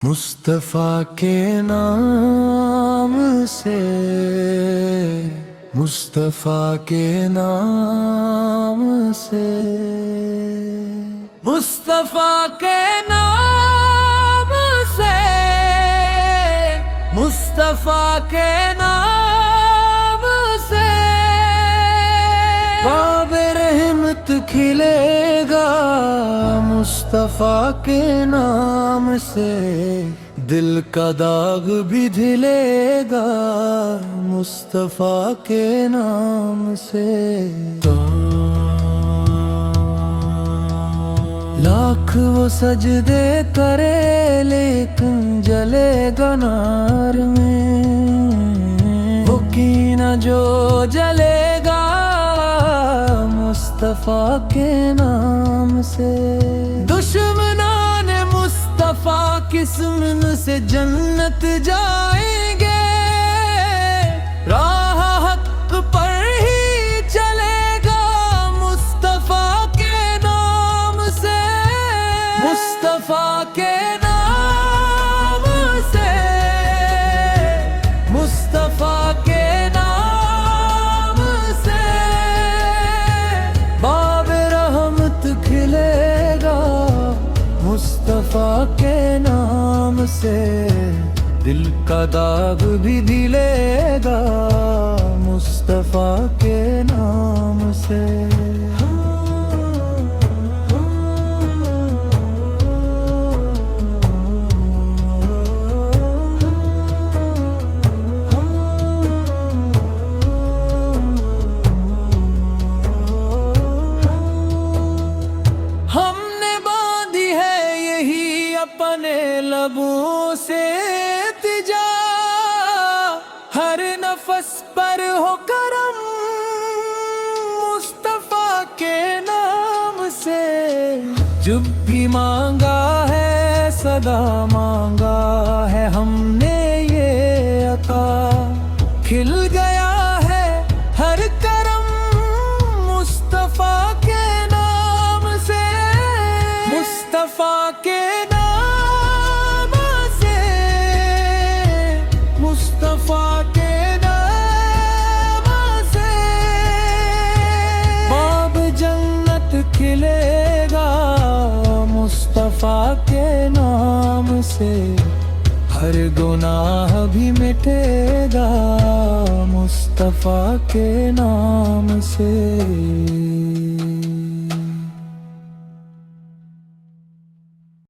मुस्तफा के नाम से, मुस्तफा के नाम से, मुस्तफा के नाम से, मुस्तफा के नाम से बाब रहमत खिलेगा। मुस्तफा के नाम से दिल का दाग भी धुलेगा। मुस्तफा के नाम से लाख वो सजदे करे लेकिन जलेगा नार में। वो कीना जो जलेगा मुस्तफा के नाम से। दुश्मनान मुस्तफा किस्म से जन्नत जाएंगे। राह हक पर ही चलेगा मुस्तफा के नाम से। मुस्तफा के नाम से, मुस्तफा के नाम से बाब रहमत खिलेगा। मुस्तफा के नाम से दिल का दाग भी दिलेगा। मुस्तफा के नाम से हमने बांधी है यही अपने लबों से तिजा। हर नफस पर हो करम मुस्तफा के नाम से। जब भी मांगा है सदा मांगा है हमने ये अता। खिल गया है हर करम मुस्तफा के नाम से। मुस्तफा के नाम से, मुस्तफा के नाम से बाब जन्नत खिलेगा। मुस्तफा के नाम से हर गुनाह भी मिटेगा। मुस्तफा के नाम से।